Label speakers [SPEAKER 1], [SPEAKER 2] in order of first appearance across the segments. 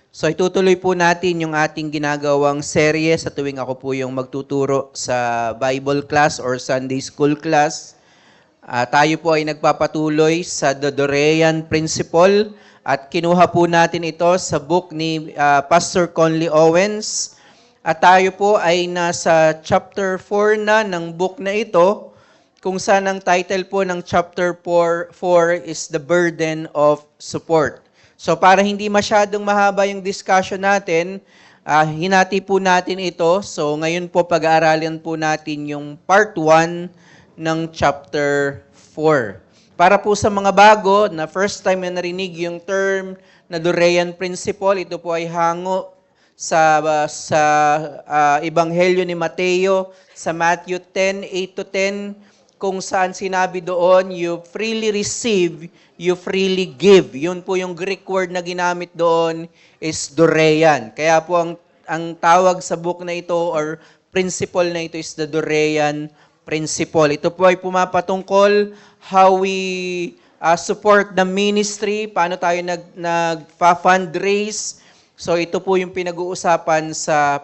[SPEAKER 1] So itutuloy po natin yung ating ginagawang serye sa tuwing ako po yung magtuturo sa Bible class or Sunday school class. Tayo po ay nagpapatuloy sa The Dorean Principle at kinuha po natin ito sa book ni Pastor Conley Owens. At tayo po ay nasa chapter 4 na ng book na ito, kung saan ang title po ng chapter 4 is The Burden of Support. So para hindi masyadong mahaba yung discussion natin, hinati po natin ito. So ngayon po pag-aaralan po natin yung part 1 ng chapter 4. Para po sa mga bago na first time na narinig yung term na Dorean Principle, ito po ay hango sa Ebanghelyo ni Mateo sa Matthew 10:8-10, kung saan sinabi doon, you freely receive, you freely give. Yun po yung Greek word na ginamit doon is Dorean. Kaya po ang tawag sa book na ito or principle na ito is the Dorean Principle. Ito po ay pumapatungkol how we support the ministry, paano tayo nag-fundraise. So ito po yung pinag-uusapan sa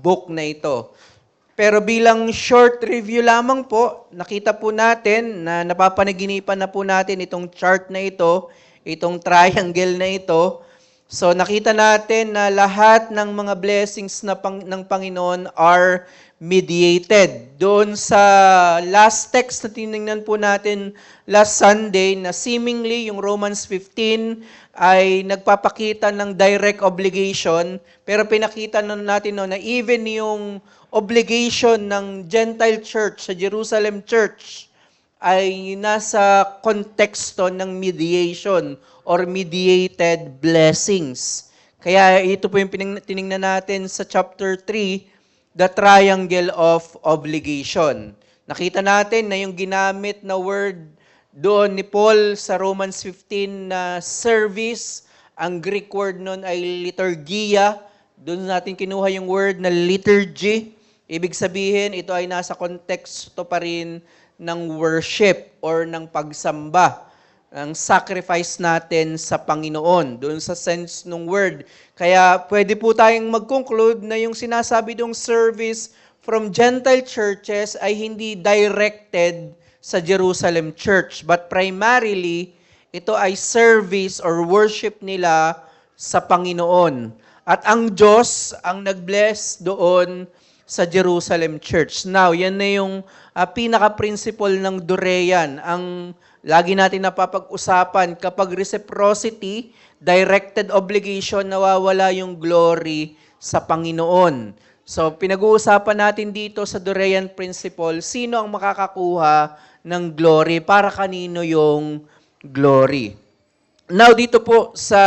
[SPEAKER 1] book na ito. Pero bilang short review lamang po, nakita po natin na napapanaginipan na po natin itong chart na ito, itong triangle na ito. So nakita natin na lahat ng mga blessings ng Panginoon are mediated. Doon sa last text na tinignan po natin last Sunday na seemingly yung Romans 15 ay nagpapakita ng direct obligation, pero pinakita natin na even yung obligation ng Gentile church sa Jerusalem church ay nasa konteksto ng mediation or mediated blessings. Kaya ito po yung tinignan natin sa chapter 3, the triangle of obligation. Nakita natin na yung ginamit na word doon ni Paul sa Romans 15 na service, ang Greek word noon ay liturgia. Doon natin kinuha yung word na liturgy. Ibig sabihin, ito ay nasa konteksto pa rin ng worship or ng pagsamba, ng sacrifice natin sa Panginoon, doon sa sense ng word. Kaya pwede po tayong mag-conclude na yung sinasabi dong service from Gentile churches ay hindi directed sa Jerusalem church, but primarily, ito ay service or worship nila sa Panginoon. At ang Diyos ang nag-bless doon sa Jerusalem church. Now, yan na yung pinaka-principle ng Dorean. Ang lagi natin napapag-usapan, kapag reciprocity, directed obligation, nawawala yung glory sa Panginoon. So, pinag-uusapan natin dito sa Dorean principle, sino ang makakakuha ng glory, para kanino yung glory. Now, dito po sa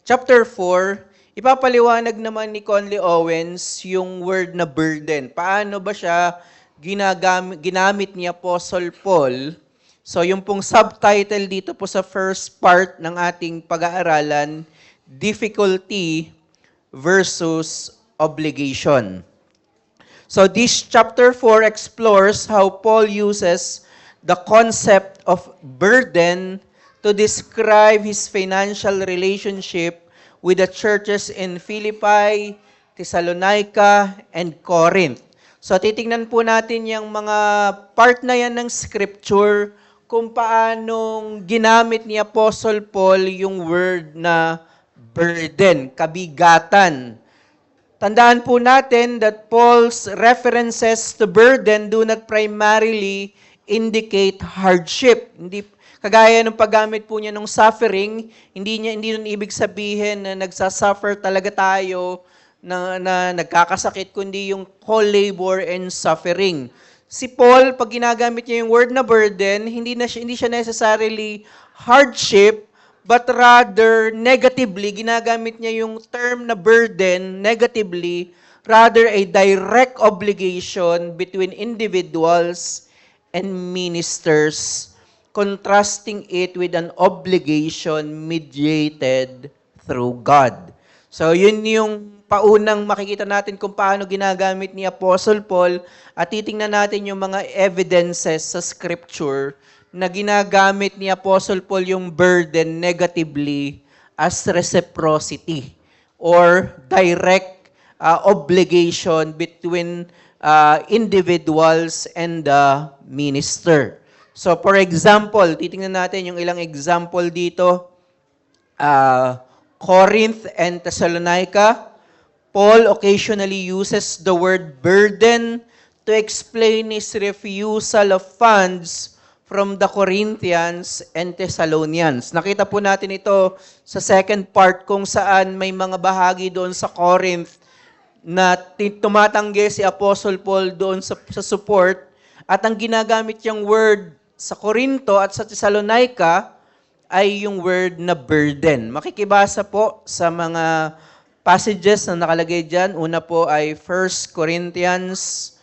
[SPEAKER 1] chapter 4, ipapaliwanag naman ni Conley Owens yung word na burden. Paano ba siya ginamit ni Apostle Paul? So yung pong subtitle dito po sa first part ng ating pag-aaralan, difficulty versus obligation. So this chapter 4 explores how Paul uses the concept of burden to describe his financial relationship with the churches in Philippi, Thessalonica, and Corinth. So titingnan po natin yung mga part na yan ng scripture kung paanong ginamit ni Apostle Paul yung word na burden, kabigatan. Tandaan po natin that Paul's references to burden do not primarily indicate hardship. Hindi kagaya ng paggamit po niya ng suffering, hindi nun ibig sabihin na nagsasuffer talaga tayo na nagkakasakit, kundi yung co-labor and suffering. Si Paul, pag ginagamit niya yung word na burden, hindi siya necessarily hardship, but rather negatively, ginagamit niya yung term na burden negatively, rather a direct obligation between individuals and ministers, contrasting it with an obligation mediated through God. So yun yung paunang makikita natin kung paano ginagamit ni Apostle Paul, at titingnan natin yung mga evidences sa scripture na ginagamit ni Apostle Paul yung burden negatively as reciprocity or direct obligation between individuals and the minister. So for example, titingnan natin yung ilang example dito. Corinth and Thessalonica, Paul occasionally uses the word burden to explain his refusal of funds from the Corinthians and Thessalonians. Nakita po natin ito sa second part kung saan may mga bahagi doon sa Corinth na tumatanggi si Apostle Paul doon sa support at ang ginagamit niyang word sa Corinto at sa Thessalonica ay yung word na burden. Makikibasa po sa mga passages na nakalagay dyan. Una po ay 1 Corinthians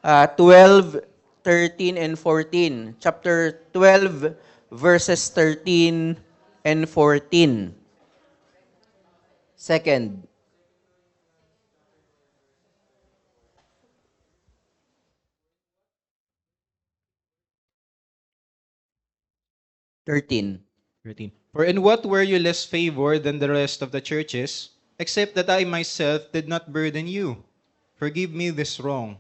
[SPEAKER 1] 12, 13, and 14. Chapter 12, verses 13 and 14. Second. Thirteen.
[SPEAKER 2] 13. For in what were you less favored than the rest of the churches, except that I myself did not burden you? Forgive me this wrong.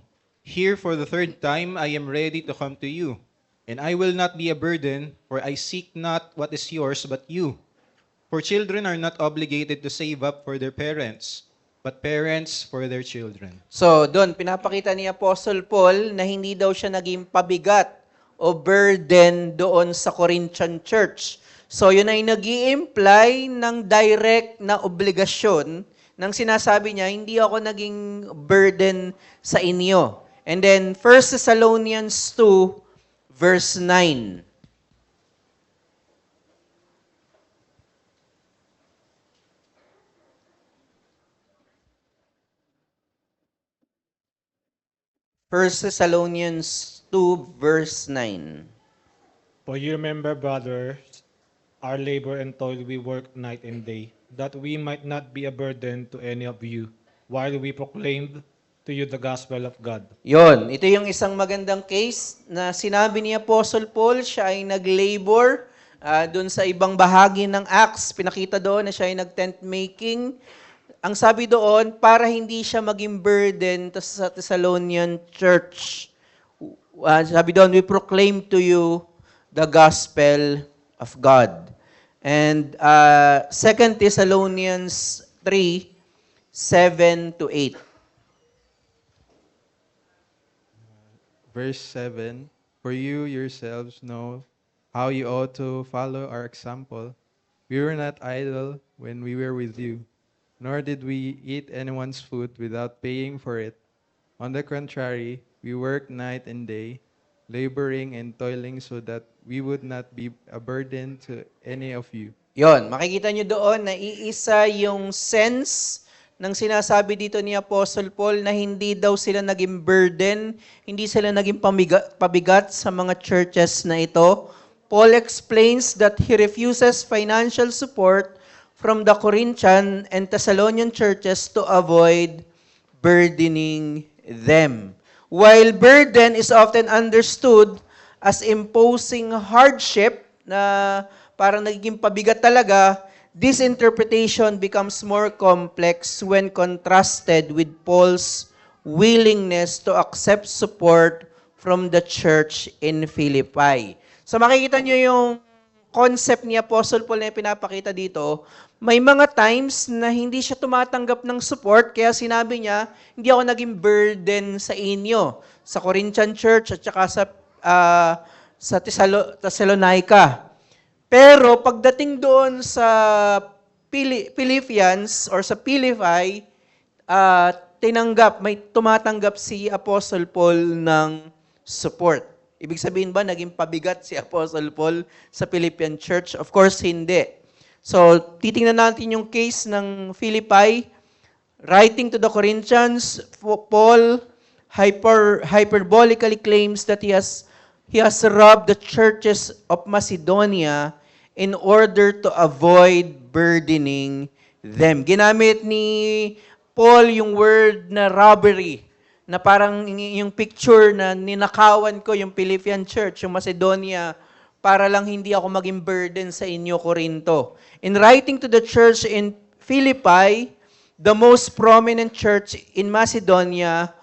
[SPEAKER 2] Here for the third time I am ready to come to you, and I will not be a burden, for I seek not what is yours but you. For children are not obligated to save up for their parents, but parents for their children.
[SPEAKER 1] So, doon, pinapakita ni Apostle Paul na hindi daw siya naging pabigat o burden doon sa Corinthian church. So, yun ay nag-i-imply ng direct na obligasyon nang sinasabi niya, hindi ako naging burden sa inyo. And then, 1 Thessalonians 2, verse 9. First Thessalonians 2, verse 9.
[SPEAKER 3] For you remember, brothers, our labor and toil we work night and day, that we might not be a burden to any of you, while we proclaimed to you the gospel of God.
[SPEAKER 1] Yon, ito yung isang magandang case na sinabi ni Apostle Paul, siya ay nag-labor doon sa ibang bahagi ng Acts. Pinakita doon na siya ay nag-tent making. Ang sabi doon, para hindi siya maging burden sa Thessalonian church. Sabi doon, we proclaim to you the gospel of God. And 2 Thessalonians 3, 7 to 8.
[SPEAKER 4] Verse 7, For you yourselves know how you ought to follow our example. We were not idle when we were with you, nor did we eat anyone's food without paying for it. On the contrary, we worked night and day, laboring and toiling so that we would not be a burden to any of you.
[SPEAKER 1] Yon, makikita nyo doon na iisa yung sense ng sinasabi dito ni Apostle Paul na hindi daw sila naging burden, hindi sila naging pabigat sa mga churches na ito. Paul explains that he refuses financial support from the Corinthian and Thessalonian churches to avoid burdening them. While burden is often understood as imposing hardship na parang nagiging pabigat talaga, this interpretation becomes more complex when contrasted with Paul's willingness to accept support from the church in Philippi. So makikita nyo yung concept ni Apostle Paul na pinapakita dito, may mga times na hindi siya tumatanggap ng support, kaya sinabi niya, hindi ako naging burden sa inyo, sa Corinthian church at saka sa Thessalonica. Pero pagdating doon sa Philippians or sa Philippi, may tumatanggap si Apostle Paul ng support. Ibig sabihin ba, naging pabigat si Apostle Paul sa Philippian church? Of course, hindi. So, titingnan natin yung case ng Philippi. Writing to the Corinthians, Paul hyperbolically claims that he has robbed the churches of Macedonia in order to avoid burdening them. Ginamit ni Paul yung word na robbery, na parang yung picture na ninakawan ko yung Philippian church, yung Macedonia para lang hindi ako maging burden sa inyo, Corinto. In writing to the church in Philippi, the most prominent church in Macedonia,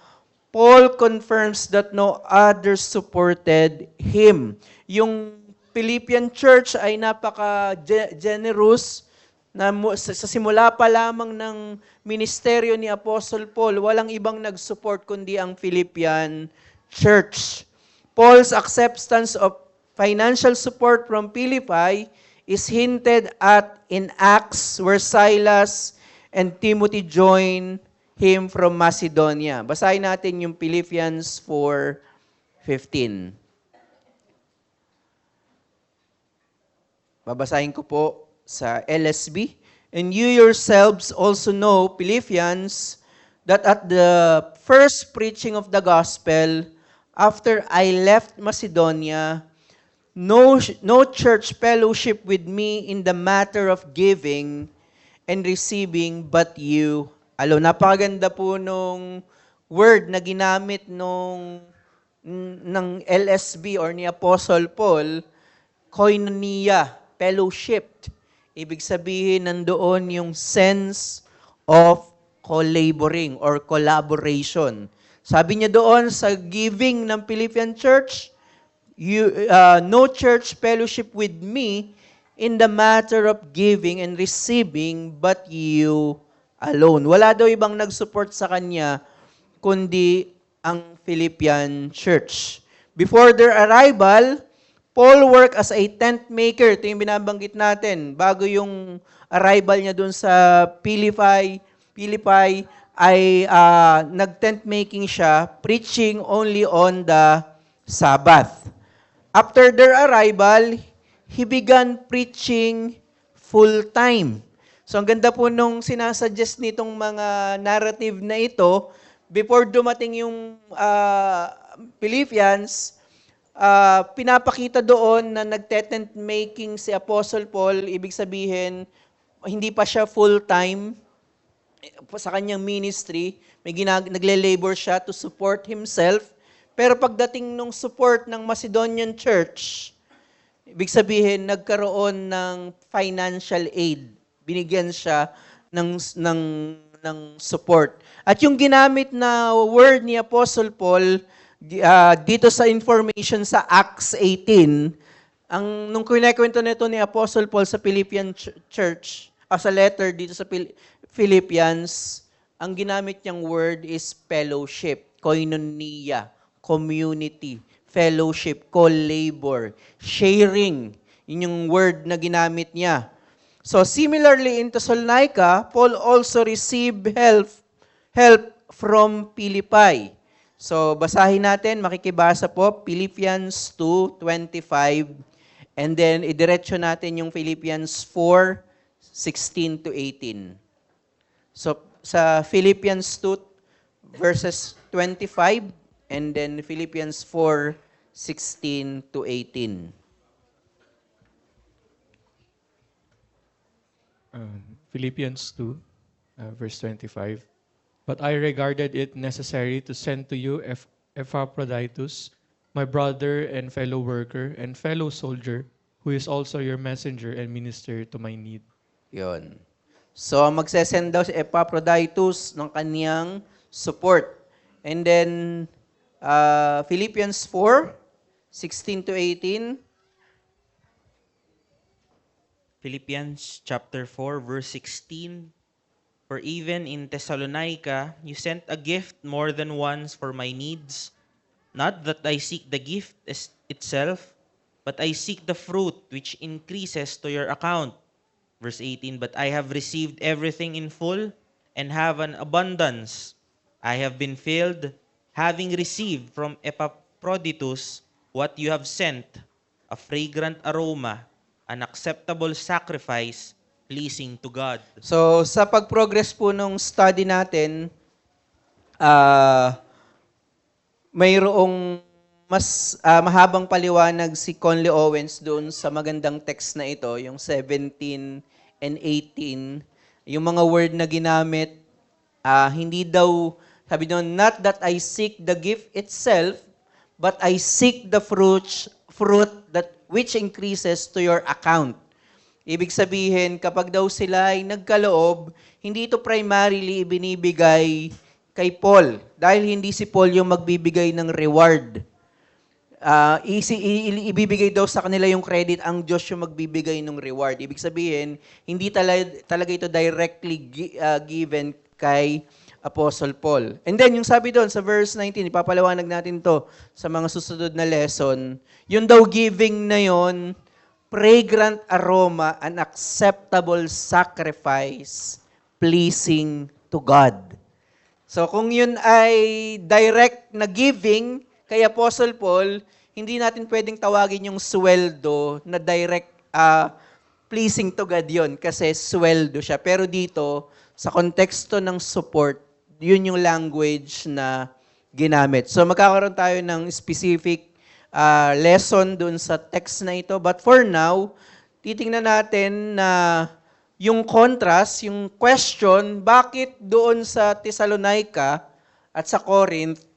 [SPEAKER 1] Paul confirms that no others supported him. Yung Philippian church ay napaka-generous na sa simula pa lamang ng ministeryo ni Apostle Paul, walang ibang nag-support kundi ang Philippian church. Paul's acceptance of financial support from Philippi is hinted at in Acts where Silas and Timothy join him from Macedonia. Basahin natin yung Philippians 4:15. Babasahin ko po sa LSB. And you yourselves also know, Philippians, that at the first preaching of the gospel, after I left Macedonia, no church fellowship with me in the matter of giving and receiving but you alone. Napakaganda po nung word na ginamit ng LSB or ni Apostle Paul, koinonia, fellowship. Ibig sabihin, nandoon yung sense of collaborating or collaboration. Sabi niya doon sa giving ng Philippian church, no church fellowship with me in the matter of giving and receiving but you alone. Wala daw ibang nag-support sa kanya kundi ang Philippian church. Before their arrival, Paul worked as a tent maker. Ito yung binabanggit natin. Bago yung arrival niya dun sa Philippi ay nag-tent making siya, preaching only on the Sabbath. After their arrival, he began preaching full-time. So ang ganda po nung sinasuggest nitong mga narrative na ito, before dumating yung Philippians, pinapakita doon na nagte-tent making si Apostle Paul, ibig sabihin, hindi pa siya full-time sa kanyang ministry, nagle-labor siya to support himself, pero pagdating nung support ng Macedonian church, ibig sabihin, nagkaroon ng financial aid, binigyan siya ng support. At yung ginamit na word ni Apostle Paul, dito sa information sa Acts 18, nung kinikwento nito ni Apostle Paul sa Philippian church, sa letter dito sa Philippians, ang ginamit niyang word is fellowship, koinonia, community, fellowship, co-labor, sharing. Yun yung word na ginamit niya. So similarly in Thessalonica, Paul also received help from Philippi. So, basahin natin, makikibasa po, Philippians 2:25, and then idiretso natin yung Philippians 4:16-18. So, sa Philippians 2, verses 25, and then Philippians 4:16-18.
[SPEAKER 5] Philippians 2, verse 25. But I regarded it necessary to send to you Epaphroditus, my brother and fellow worker and fellow soldier, who is also your messenger and minister to my need.
[SPEAKER 1] Yun. So, magsesend daw si Epaphroditus ng kaniyang support. And then, Philippians 4:16-18.
[SPEAKER 6] Philippians chapter 4, verse 16. For even in Thessalonica, you sent a gift more than once for my needs. Not that I seek the gift itself, but I seek the fruit which increases to your account. Verse 18, but I have received everything in full and have an abundance. I have been filled, having received from Epaphroditus what you have sent, a fragrant aroma, an acceptable sacrifice, pleasing to God.
[SPEAKER 1] So, sa pag-progress po nung study natin, mayroong mas mahabang paliwanag si Conley Owens doon sa magandang text na ito, yung 17 and 18. Yung mga word na ginamit, hindi daw, sabi doon, not that I seek the gift itself, but I seek the fruit that which increases to your account. Ibig sabihin, kapag daw sila ay nagkaloob, hindi ito primarily ibinibigay kay Paul. Dahil hindi si Paul yung magbibigay ng reward. Ibibigay daw sa kanila yung credit, ang Diyos yung magbibigay ng reward. Ibig sabihin, hindi talaga ito directly given kay Apostle Paul. And then, yung sabi doon sa verse 19, ipapalawanag natin to sa mga susunod na lesson, yung daw giving na yon, fragrant aroma, an acceptable sacrifice, pleasing to God. So kung yun ay direct na giving kay Apostle Paul, hindi natin pwedeng tawagin yung sweldo na direct pleasing to God yun kasi sweldo siya. Pero dito, sa konteksto ng support, yun yung language na ginamit. So magkakaroon tayo ng specific lesson dun sa text na ito. But for now, titingnan natin na yung contrast, yung question, bakit doon sa Thessalonica at sa Corinth,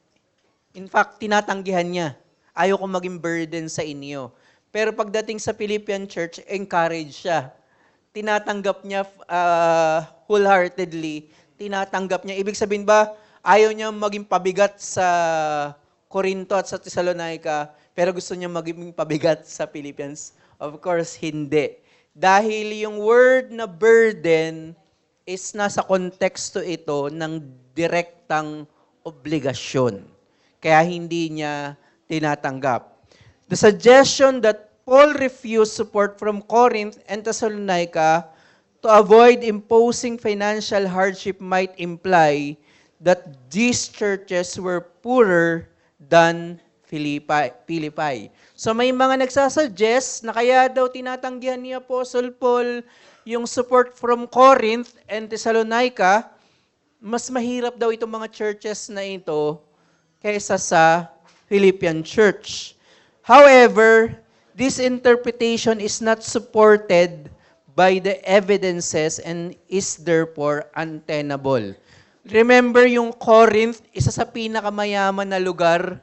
[SPEAKER 1] in fact, tinatanggihan niya. Ayaw kong maging burden sa inyo. Pero pagdating sa Philippian church, encourage siya. Tinatanggap niya wholeheartedly. Tinatanggap niya. Ibig sabihin ba, ayaw niya maging pabigat sa Corinto at sa Thessalonica, pero gusto niya maging pabigat sa Philippians? Of course, hindi. Dahil yung word na burden is nasa konteksto ito ng direktang obligasyon. Kaya hindi niya tinatanggap. The suggestion that Paul refused support from Corinth and Thessalonica to avoid imposing financial hardship might imply that these churches were poorer than Philippi. So may mga nagsasuggest na kaya daw tinatanggihan ni Apostle Paul yung support from Corinth and Thessalonica, mas mahirap daw itong mga churches na ito kaysa sa Philippian church. However, this interpretation is not supported by the evidences and is therefore untenable. Remember yung Corinth, isa sa pinakamayaman na lugar.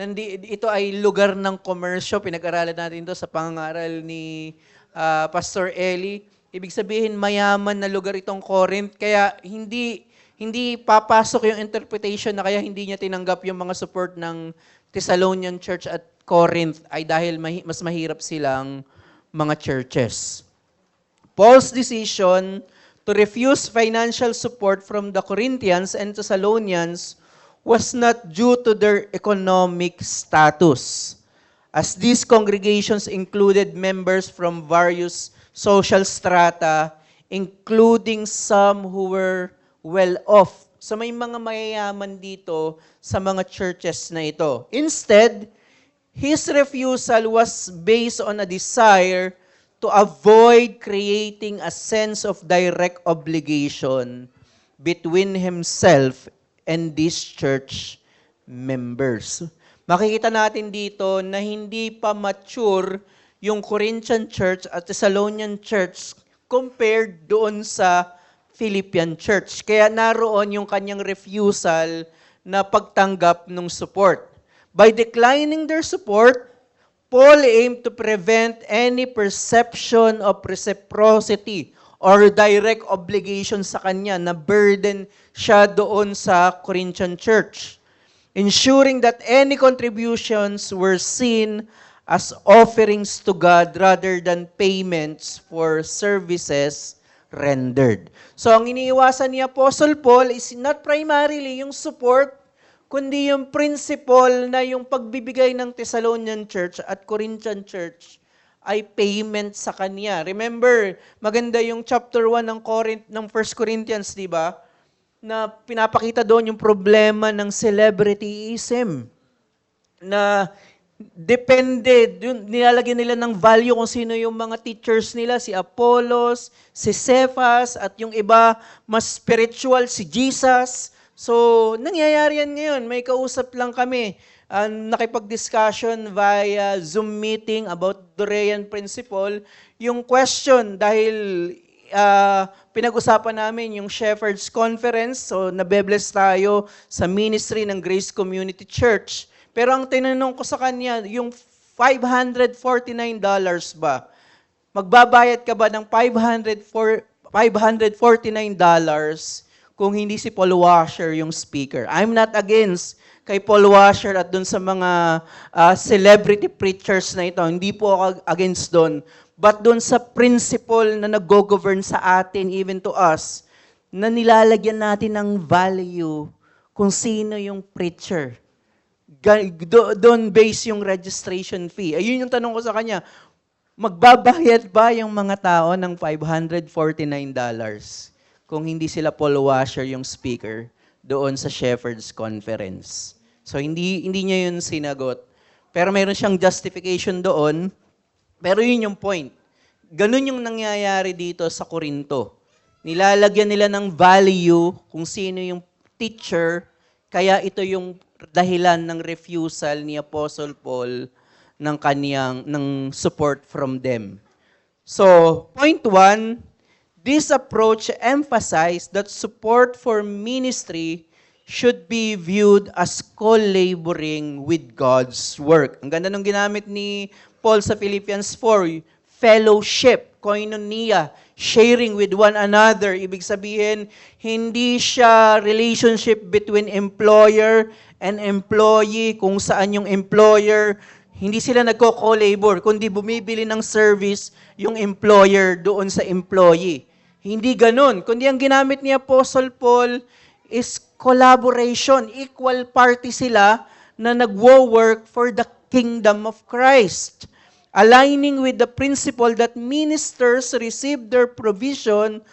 [SPEAKER 1] Ito ay lugar ng komersyo. Pinag-aralan natin ito sa pangangaral ni Pastor Eli. Ibig sabihin, mayaman na lugar itong Corinth. Kaya hindi papasok yung interpretation na kaya hindi niya tinanggap yung mga support ng Thessalonian Church at Corinth ay dahil mas mahirap silang mga churches. Paul's decision to refuse financial support from the Corinthians and Thessalonians was not due to their economic status, as these congregations included members from various social strata, including some who were well off. So may mga mayayaman dito sa mga churches na ito. Instead, his refusal was based on a desire to avoid creating a sense of direct obligation between himself and these church members. Makikita natin dito na hindi pa mature yung Corinthian church at Thessalonian church compared doon sa Philippian church. Kaya naroon yung kanyang refusal na pagtanggap ng support. By declining their support, Paul aimed to prevent any perception of reciprocity or direct obligation sa kanya na burden siya doon sa Corinthian church, ensuring that any contributions were seen as offerings to God rather than payments for services rendered. So ang iniiwasan ni Apostle Paul is not primarily yung support, kundi yung principle na yung pagbibigay ng Thessalonian Church at Corinthian Church ay payment sa kanya. Remember, maganda yung chapter 1 ng 1 Corinthians, di ba? Na pinapakita doon yung problema ng celebrityism. Na depende, nilalagyan nila ng value kung sino yung mga teachers nila, si Apollos, si Cephas, at yung iba, mas spiritual, si Jesus. So, nangyayari yan ngayon. May kausap lang kami. Nakipag-discussion via Zoom meeting about Dorean Principle. Yung question, dahil pinag-usapan namin yung Shepherd's Conference, so nabe-bless tayo sa ministry ng Grace Community Church. Pero ang tinanong ko sa kanya, yung $549 ba? Magbabayad ka ba ng $549 kung hindi si Paul Washer yung speaker? I'm not against kay Paul Washer at dun sa mga celebrity preachers na ito. Hindi po ako against doon. But dun sa principle na nag-govern sa atin, even to us, na nilalagyan natin ng value kung sino yung preacher. Doon base yung registration fee. Ayun yung tanong ko sa kanya, magbabayad ba yung mga tao ng $549 kung hindi sila Paul Washer yung speaker doon sa Shepherd's Conference? So hindi niya yun sinagot. Pero mayroon siyang justification doon. Pero yun yung point. Ganun yung nangyayari dito sa Corinto. Nilalagyan nila ng value kung sino yung teacher, kaya ito yung dahilan ng refusal ni Apostle Paul ng support from them. So, point 1, this approach emphasized that support for ministry should be viewed as co-laboring with God's work. Ang ganda nung ginamit ni Paul sa Philippians 4, fellowship, koinonia, sharing with one another. Ibig sabihin, hindi siya relationship between employer and employee, kung saan yung employer, hindi sila nagko-co-labor, kundi bumibili ng service yung employer doon sa employee. Hindi ganun. Kundi ang ginamit ni Apostle Paul is collaboration. Equal party sila na nagwo-work for the kingdom of Christ. Aligning with the principle that ministers receive their provision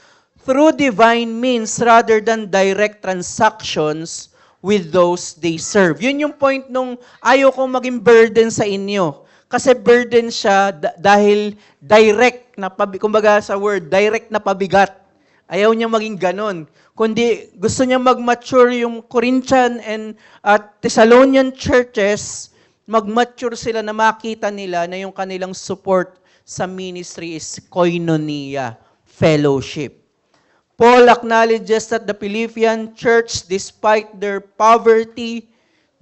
[SPEAKER 1] through divine means rather than direct transactions with those they serve. Yun yung point nung ayaw kong maging burden sa inyo. Kasi burden siya dahil direct na, kumbaga sa word, direct na pabigat. Ayaw niya maging ganon. Kundi gusto niya mag-mature yung Corinthian and Thessalonian churches, mag-mature sila na makita nila na yung kanilang support sa ministry is koinonia, fellowship. Paul acknowledges that the Philippian church, despite their poverty,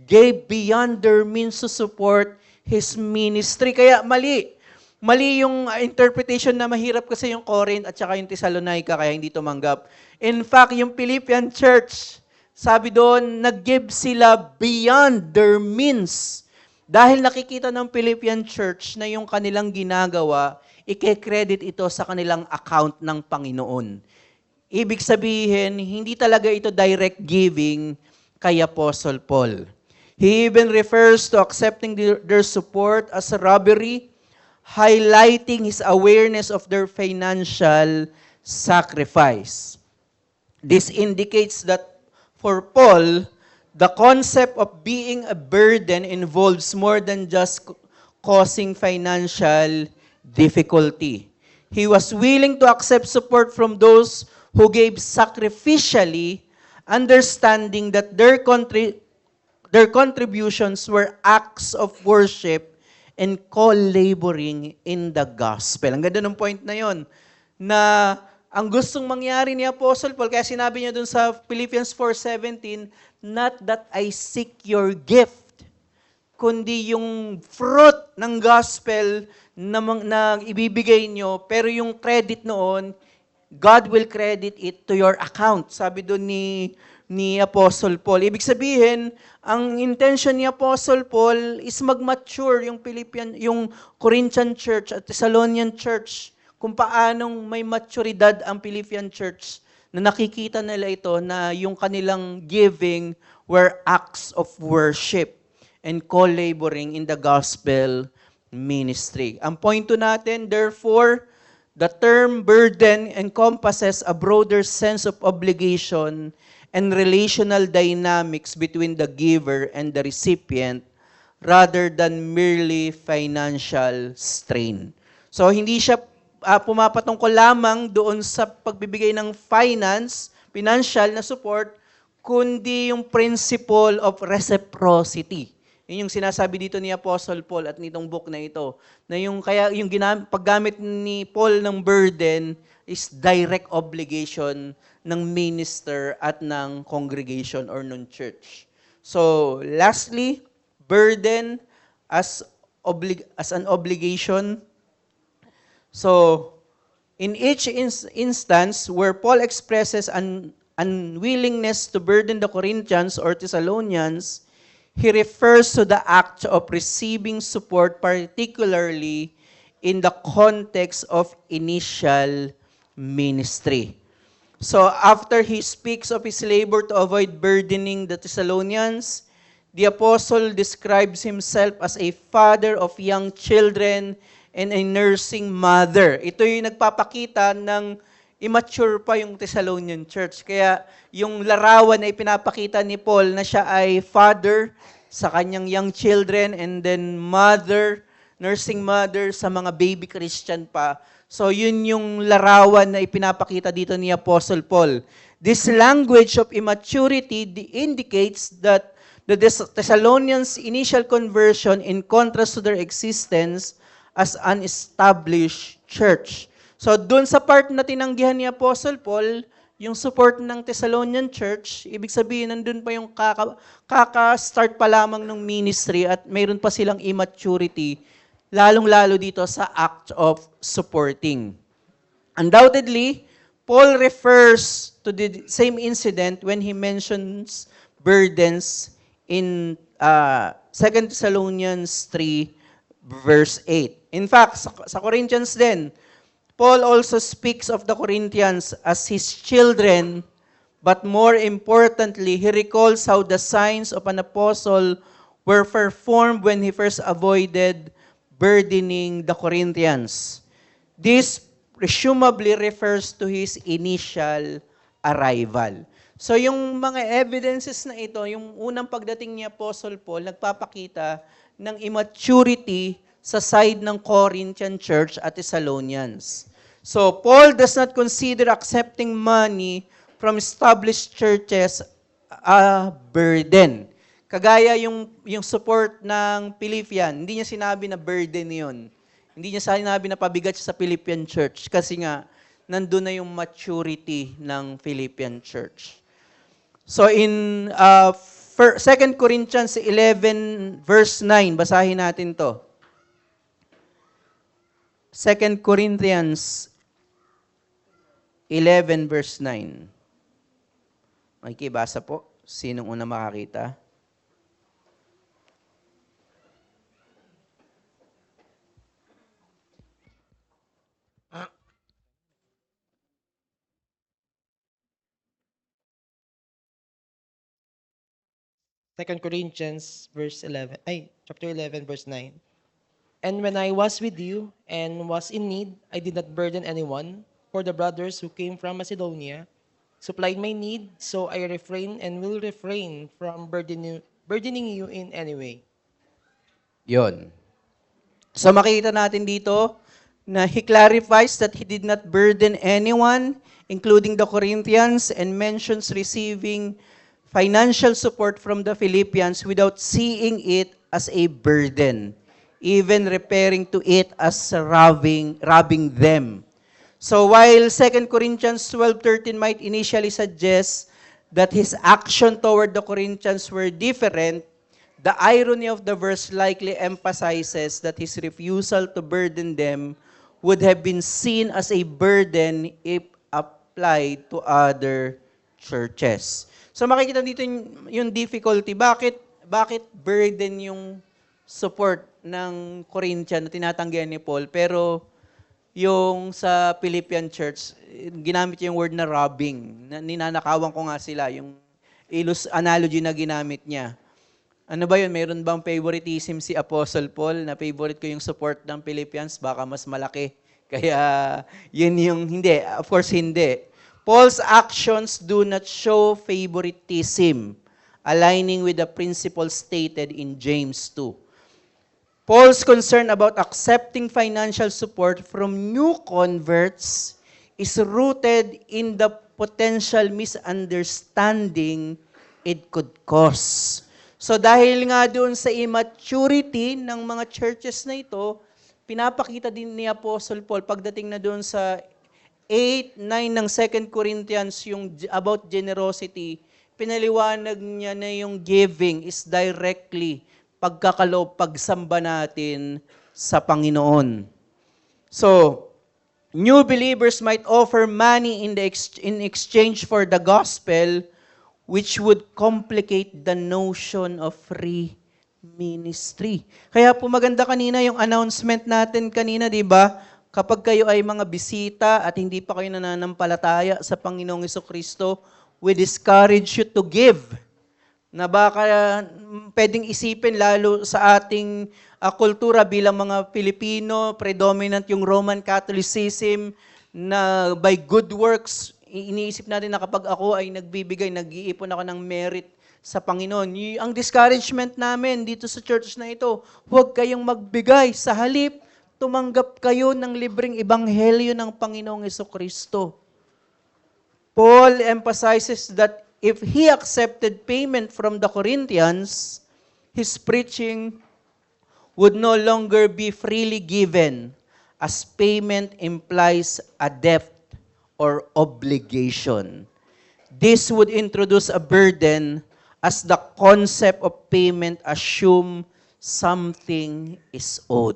[SPEAKER 1] gave beyond their means to support his ministry. Kaya mali. Mali yung interpretation na mahirap kasi yung Corinth at saka yung Thessalonica kaya hindi tumanggap. In fact, yung Philippian church, sabi doon, nag-give sila beyond their means. Dahil nakikita ng Philippian church na yung kanilang ginagawa, ike-credit ito sa kanilang account ng Panginoon. Ibig sabihin, hindi talaga ito direct giving kay Apostle Paul. He even refers to accepting their support as a robbery, highlighting his awareness of their financial sacrifice. This indicates that for Paul, the concept of being a burden involves more than just causing financial difficulty. He was willing to accept support from those who gave sacrificially, understanding that their contributions were acts of worship and co-laboring in the gospel. Ang ganda ng point na yon, na ang gustong mangyari ni Apostle Paul, kaya sinabi niya dun sa Philippians 4:17, not that I seek your gift, kundi yung fruit ng gospel na ibibigay nyo, pero yung credit noon, God will credit it to your account. Sabi doon ni Apostle Paul. Ibig sabihin, ang intention ni Apostle Paul is mag-mature yung Corinthian church at Thessalonian church, kung paanong may maturidad ang Philippian church na nakikita nila ito na yung kanilang giving were acts of worship and co-laboring in the gospel ministry. Ang point natin, therefore, the term burden encompasses a broader sense of obligation and relational dynamics between the giver and the recipient rather than merely financial strain. So, hindi siya pumapatungkol lamang doon sa pagbibigay ng financial na support, kundi yung principle of reciprocity. Yun yung sinasabi dito ni Apostle Paul at nitong book na ito. Na kaya yung paggamit ni Paul ng burden is direct obligation ng minister at ng congregation or ng church. So, lastly, burden as as an obligation. So, in each instance where Paul expresses an unwillingness to burden the Corinthians or Thessalonians, he refers to the act of receiving support, particularly in the context of initial ministry. So after he speaks of his labor to avoid burdening the Thessalonians, the apostle describes himself as a father of young children and a nursing mother. Ito yung nagpapakita ng immature pa yung Thessalonian church. Kaya yung larawan na ipinapakita ni Paul na siya ay father sa kanyang young children and then mother, nursing mother sa mga baby Christian pa. So yun yung larawan na ipinapakita dito ni Apostle Paul. This language of immaturity indicates that the Thessalonians' initial conversion in contrast to their existence as an established church. So dun sa part na tinanggihan ni Apostle Paul, yung support ng Thessalonian church, ibig sabihin nandun pa yung kaka-start pa lamang ng ministry at mayroon pa silang immaturity, lalong-lalo dito sa act of supporting. Undoubtedly, Paul refers to the same incident when he mentions burdens in 2 Thessalonians 3 verse 8. In fact, sa Corinthians din, Paul also speaks of the Corinthians as his children, but more importantly, he recalls how the signs of an apostle were performed when he first avoided burdening the Corinthians. This presumably refers to his initial arrival. So yung mga evidences na ito, yung unang pagdating ni Apostle Paul, nagpapakita ng immaturity sa side ng Corinthian church at Thessalonians. So Paul does not consider accepting money from established churches a burden. Kagaya yung support ng Philippian, hindi niya sinabi na burden yun. Hindi niya sinabi na pabigat siya sa Philippian church kasi nga nandun na yung maturity ng Philippian church. So in 2 Corinthians 11 verse 9, basahin natin to. 2 Corinthians 11 verse 9. Makikibasa po. Sinong una makakita?
[SPEAKER 7] Second Corinthians chapter 11 verse 9. And when I was with you and was in need, I did not burden anyone, for the brothers who came from Macedonia supplied my need, so I refrained and will refrain from burdening you in any way.
[SPEAKER 1] Yon. So makita natin dito na he clarifies that he did not burden anyone, including the Corinthians, and mentions receiving financial support from the Philippians without seeing it as a burden, even referring to it as robbing them. So while 2 Corinthians 12:13 might initially suggest that his action toward the Corinthians were different, the irony of the verse likely emphasizes that his refusal to burden them would have been seen as a burden if applied to other churches. So makikita dito yung difficulty. Bakit burden yung support ng Corinthian na tinatanggihan ni Paul, pero yung sa Philippian church, ginamit yung word na robbing. Ninanakawan ko nga sila, yung analogy na ginamit niya. Ano ba yun? Mayroon bang favoritism si Apostle Paul na favorite ko yung support ng Philippians? Baka mas malaki. Kaya yun yung hindi. Of course, hindi. Paul's actions do not show favoritism, aligning with the principle stated in James 2. Paul's concern about accepting financial support from new converts is rooted in the potential misunderstanding it could cause. So dahil nga doon sa immaturity ng mga churches na ito, pinapakita din ni Apostle Paul pagdating na doon sa 8, 9 ng 2 Corinthians, yung about generosity, pinaliwanag niya na yung giving is directly pagkakaloob, pagsamba natin sa Panginoon. So, new believers might offer money in exchange for the gospel, which would complicate the notion of free ministry. Kaya po maganda kanina yung announcement natin kanina, di ba? Kapag kayo ay mga bisita at hindi pa kayo nananampalataya sa Panginoong Jesucristo, we discourage you to give. Na baka pwedeng isipin lalo sa ating kultura bilang mga Pilipino, predominant yung Roman Catholicism na by good works, iniisip natin na kapag ako ay nagbibigay, nag-iipon ako ng merit sa Panginoon. Ang discouragement namin dito sa church na ito, huwag kayong magbigay. Sa halip, tumanggap kayo ng libreng ebanghelyo ng Panginoong Jesucristo. Paul emphasizes that if he accepted payment from the Corinthians, his preaching would no longer be freely given, as payment implies a debt or obligation. This would introduce a burden, as the concept of payment assume something is owed.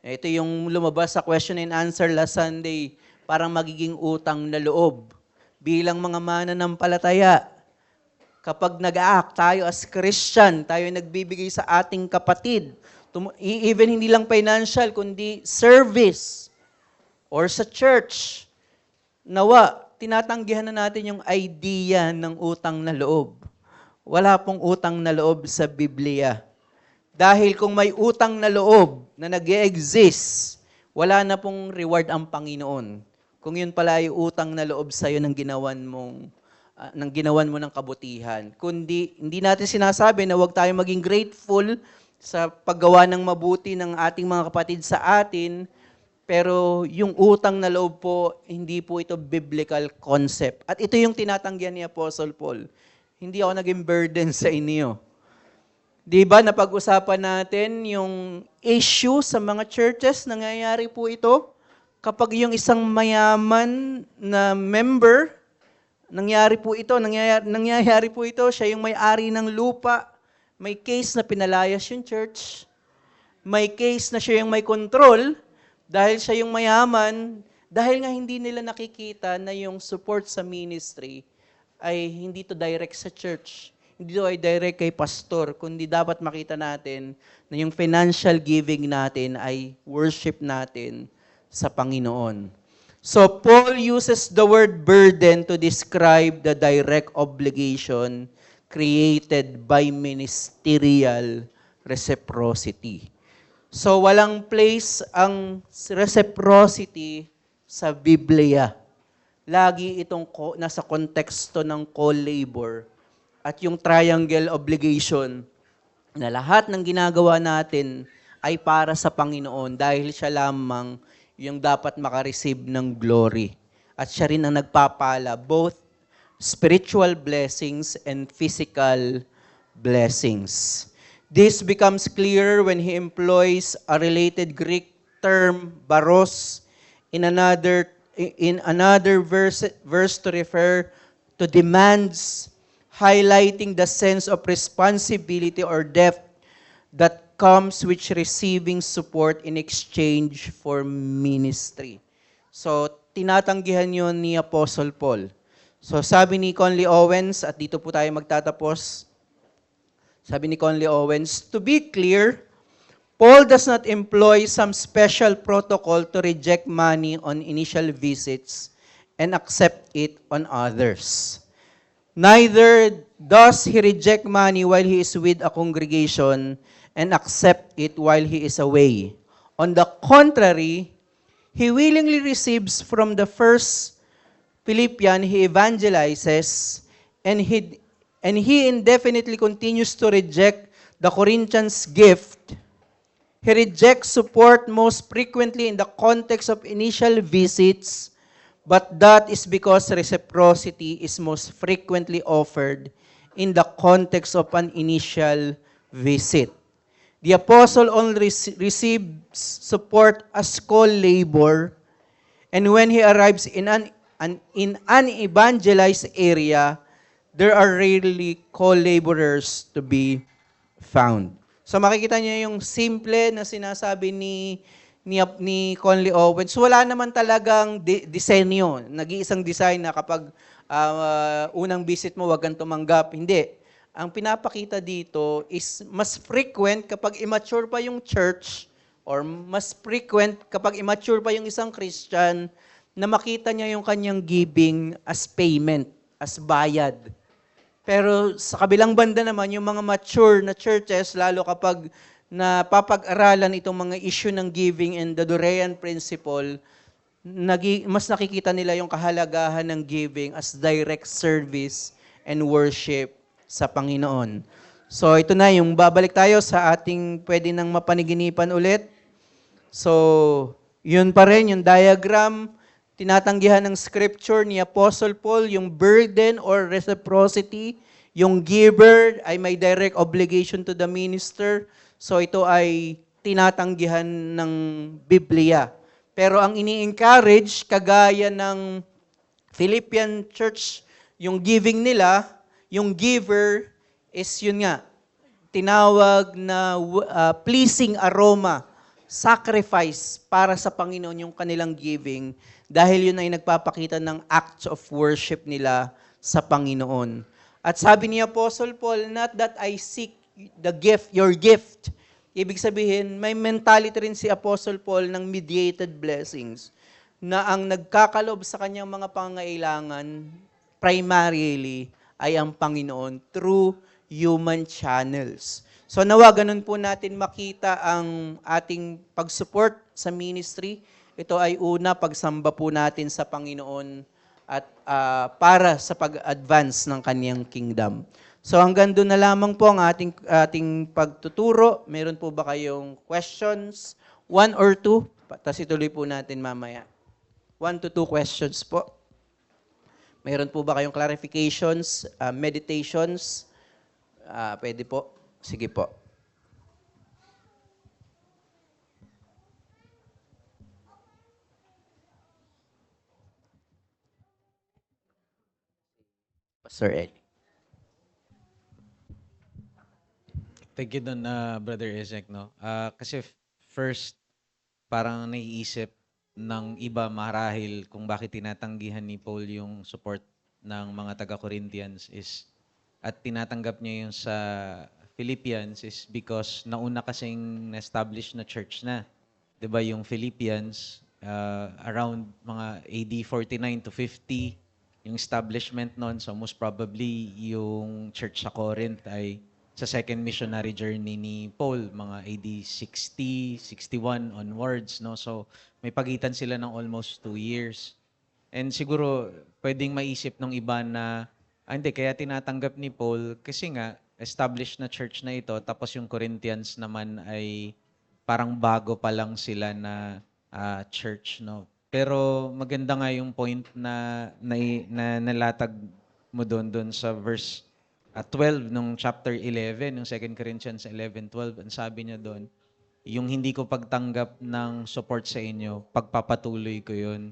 [SPEAKER 1] Ito yung lumabas sa question and answer last Sunday, parang magiging utang na loob. Bilang mga mananampalataya, kapag nag-act tayo as Christian, tayo nagbibigay sa ating kapatid, even hindi lang financial, kundi service or sa church, nawa, tinatanggihan na natin yung idea ng utang na loob. Wala pong utang na loob sa Biblia. Dahil kung may utang na loob na nag-e-exist, wala na pong reward ang Panginoon. Kung yun pala ay utang na loob sa'yo ng ginawan mo ng kabutihan. Kundi, hindi natin sinasabi na huwag tayo maging grateful sa paggawa ng mabuti ng ating mga kapatid sa atin, pero yung utang na loob po, hindi po ito biblical concept. At ito yung tinatanggihan ni Apostle Paul. Hindi ako naging burden sa inyo. Di ba, napag-usapan natin yung issue sa mga churches, nangyayari po ito. Kapag yung isang mayaman na member, nangyayari po ito, siya yung may-ari ng lupa, may case na pinalayas yung church, may case na siya yung may control, dahil siya yung mayaman, dahil nga hindi nila nakikita na yung support sa ministry ay hindi to direct sa church. Hindi to ay direct kay pastor, kundi dapat makita natin na yung financial giving natin ay worship natin sa Panginoon. So Paul uses the word burden to describe the direct obligation created by ministerial reciprocity. So walang place ang reciprocity sa Biblia. Lagi itong nasa konteksto ng co-labor at yung triangle obligation na lahat ng ginagawa natin ay para sa Panginoon dahil siya lamang yung dapat makareceive ng glory. At siya rin ang nagpapala both spiritual blessings and physical blessings. This becomes clear when he employs a related Greek term, baros, in another verse to refer to demands, highlighting the sense of responsibility or debt that comes with receiving support in exchange for ministry. So, tinatanggihan yun ni Apostle Paul. So, sabi ni Conley Owens, at dito po tayo magtatapos, sabi ni Conley Owens, to be clear, Paul does not employ some special protocol to reject money on initial visits and accept it on others. Neither does he reject money while he is with a congregation and accept it while he is away. On the contrary, he willingly receives from the first Philippian, he evangelizes, and he indefinitely continues to reject the Corinthians' gift. He rejects support most frequently in the context of initial visits, but that is because reciprocity is most frequently offered in the context of an initial visit. The apostle only receives support as co-labor, and when he arrives in an evangelized area, there are rarely co-laborers to be found. So makikita niyo yung simple na sinasabi ni Conley Owens. Wala naman talagang disenyo, nag-iisang design na kapag unang visit mo, wag kang tumanggap. Hindi. Ang pinapakita dito is mas frequent kapag immature pa yung church or mas frequent kapag immature pa yung isang Christian na makita niya yung kanyang giving as payment, as bayad. Pero sa kabilang banda naman, yung mga mature na churches, lalo kapag napapag-aralan itong mga issue ng giving and the Dorean principle, mas nakikita nila yung kahalagahan ng giving as direct service and worship sa Panginoon. So ito na, yung babalik tayo sa ating pwede nang mapaniginipan ulit. So, yun pa rin, yung diagram, tinatanggihan ng scripture ni Apostle Paul, yung burden or reciprocity, yung giver ay may direct obligation to the minister. So ito ay tinatanggihan ng Biblia. Pero ang ini-encourage, kagaya ng Philippian church, yung giving nila, yung giver is yun nga, tinawag na pleasing aroma, sacrifice para sa Panginoon yung kanilang giving dahil yun ay nagpapakita ng acts of worship nila sa Panginoon. At sabi ni Apostle Paul, not that I seek the gift, your gift. Ibig sabihin, may mentality rin si Apostle Paul ng mediated blessings na ang nagkakalob sa kanyang mga pangailangan primarily ay ang Panginoon through human channels. So nawa ganun po natin makita ang ating pag-support sa ministry. Ito ay una, pagsamba po natin sa Panginoon at para sa pag-advance ng kaniyang kingdom. So hanggang doon na lamang po ang ating pagtuturo. Meron po ba kayong questions? 1 or 2? Tapos ituloy po natin mamaya. 1 to 2 questions po. Meron po ba kayong clarifications, meditations? Pwede po. Sige po. Pastor Ed.
[SPEAKER 8] Thank you dun, Brother Ezek, no? Kasi first, parang naiisip ng iba marahil kung bakit tinatanggihan ni Paul yung support ng mga taga-Corinthians is at tinatanggap niya yung sa Philippians is because nauna kasing na-establish na church na. 'Di ba yung Philippians around mga AD 49 to 50 yung establishment noon, so most probably yung church sa Corinth ay sa second missionary journey ni Paul, mga AD 60, 61 onwards, no? So may pagitan sila ng almost 2 years. And siguro pwedeng maisip ng iba na hindi, kaya tinatanggap ni Paul kasi nga established na church na ito, tapos yung Corinthians naman ay parang bago pa lang sila na church, no? Pero maganda nga yung point na nalatag mo doon sa verse 12 nung chapter 11, ng 2 Corinthians 11:12, ang sabi niya doon, yung hindi ko pagtanggap ng support sa inyo, pagpapatuloy ko yun.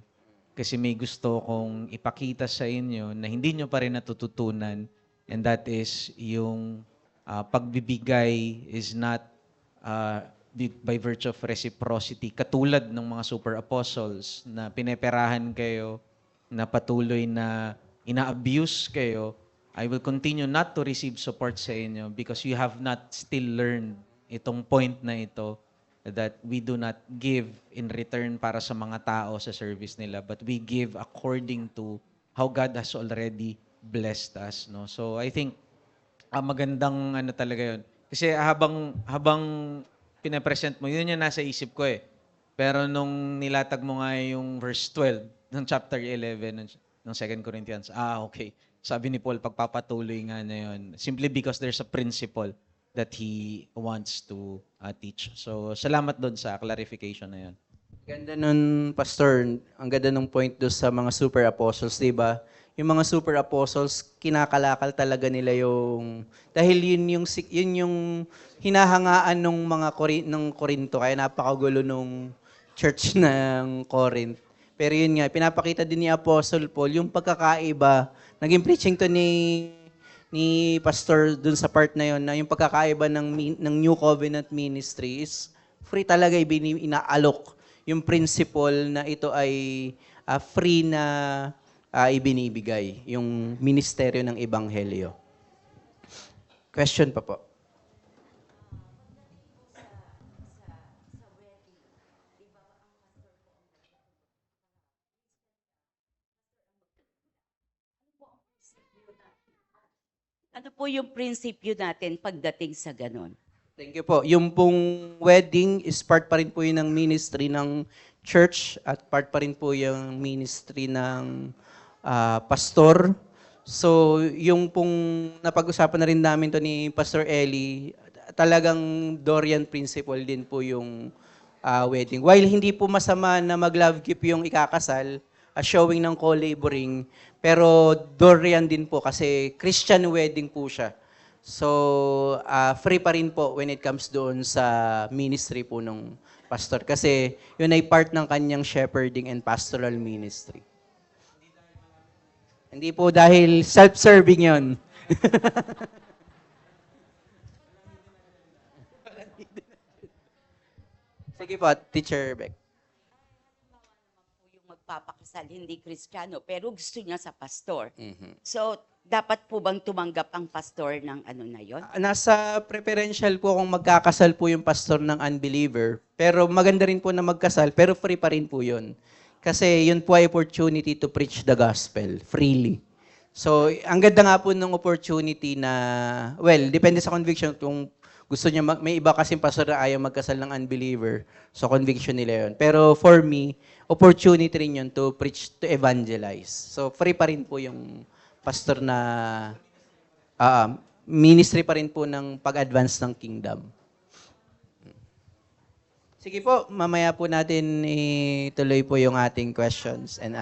[SPEAKER 8] Kasi may gusto kong ipakita sa inyo na hindi nyo pa rin natututunan, and that is yung pagbibigay is not by virtue of reciprocity. Katulad ng mga super apostles na pineperahan kayo, na patuloy na ina-abuse kayo, I will continue not to receive support sa inyo because you have not still learned itong point na ito that we do not give in return para sa mga tao sa service nila, but we give according to how God has already blessed us, no? So I think magandang ano talaga 'yun. Kasi habang pinapresent mo, yun yung nasa isip ko eh. Pero nung nilatag mo nga yung verse 12 ng chapter 11 ng 2 Corinthians, okay. Sabi ni Paul, pagpapatuloy nga na yun. Simply because there's a principle that he wants to teach. So, salamat doon sa clarification na yun.
[SPEAKER 1] Ganda nun, Pastor. Ang ganda ng point doon sa mga super apostles, di ba? Yung mga super apostles, kinakalakal talaga nila yung... Dahil yun yung hinahangaan ng mga ng Corinto, kaya napakagulo nung church ng Corinth. Pero yun nga, pinapakita din ni Apostle Paul yung pagkakaiba. Naging preaching to ni ni Pastor dun sa part na yon na yung pagkakaiba ng New Covenant Ministry is free talaga inaalok yung principle na ito ay free na ibinibigay yung ministeryo ng Ebanghelyo. Question pa po.
[SPEAKER 9] Ano po yung prinsipyo natin pagdating sa ganon?
[SPEAKER 1] Thank you po. Yung pong wedding is part pa rin po yun ng ministry ng church at part pa rin po yung ministry ng pastor. So, yung pong napag-usapan na rin namin to ni Pastor Eli, talagang Dorian principle din po yung wedding. While hindi po masama na mag-love gift yung ikakasal, showing ng co-laboring, pero Dorian din po kasi Christian wedding po siya. So, free pa rin po when it comes doon sa ministry po ng pastor. Kasi yun ay part ng kanyang shepherding and pastoral ministry. Hindi po dahil self-serving yun. Sige po, Teacher Beck.
[SPEAKER 9] Yung magpapakasal, hindi Kristiyano, pero gusto niya sa pastor.
[SPEAKER 1] Mhm.
[SPEAKER 9] So, dapat po bang tumanggap ang pastor ng ano na yon?
[SPEAKER 1] Nasa preferential po kung magkakasal po yung pastor ng unbeliever. Pero maganda rin po na magkasal, pero free pa rin po yun. Kasi yun po ay opportunity to preach the gospel freely. So, ang ganda nga po ng opportunity na, well, depende sa conviction. Kung gusto niya, may iba kasing pastor na ayaw magkasal ng unbeliever. So, conviction nila yun. Pero for me, opportunity rin yun to preach, to evangelize. So, free pa rin po yung pastor na ministry pa rin po ng pag-advance ng kingdom. Sige po, mamaya po natin ituloy po yung ating questions and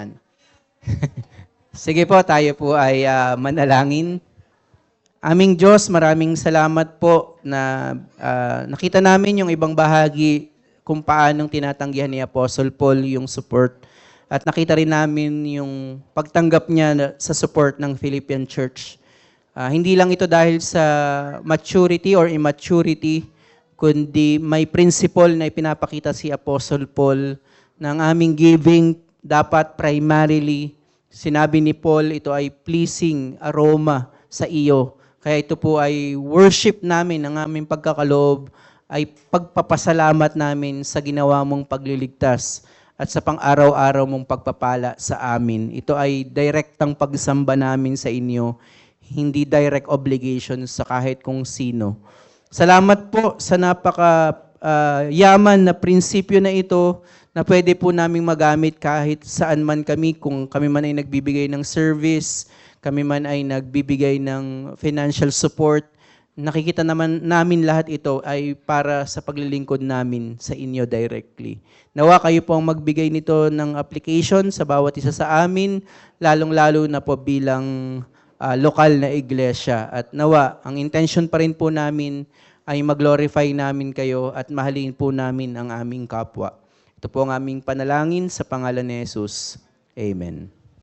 [SPEAKER 1] Sige po, tayo po ay manalangin. Aming Diyos, maraming salamat po na nakita namin yung ibang bahagi kung paanong tinatanggihan ni Apostle Paul yung support. At nakita rin namin yung pagtanggap niya sa support ng Philippian Church. Hindi lang ito dahil sa maturity or immaturity, kundi may principle na ipinapakita si Apostle Paul ng aming giving dapat primarily, sinabi ni Paul, ito ay pleasing aroma sa iyo. Kaya ito po ay worship namin, ang aming pagkakaloob ay pagpapasalamat namin sa ginawa mong pagliligtas at sa pang-araw-araw mong pagpapala sa amin. Ito ay direktang pagsamba namin sa inyo, hindi direct obligation sa kahit kung sino. Salamat po sa yaman na prinsipyo na ito na pwede po naming magamit kahit saan man kami, kung kami man ay nagbibigay ng service, kami man ay nagbibigay ng financial support. Nakikita naman namin lahat ito ay para sa paglilingkod namin sa inyo directly. Nawa kayo po ang magbigay nito ng application sa bawat isa sa amin, lalong-lalo na po bilang lokal na iglesia. At nawa, ang intention pa rin po namin ay mag-glorify namin kayo at mahalin po namin ang aming kapwa. Ito po ang aming panalangin sa pangalan ni Jesus. Amen.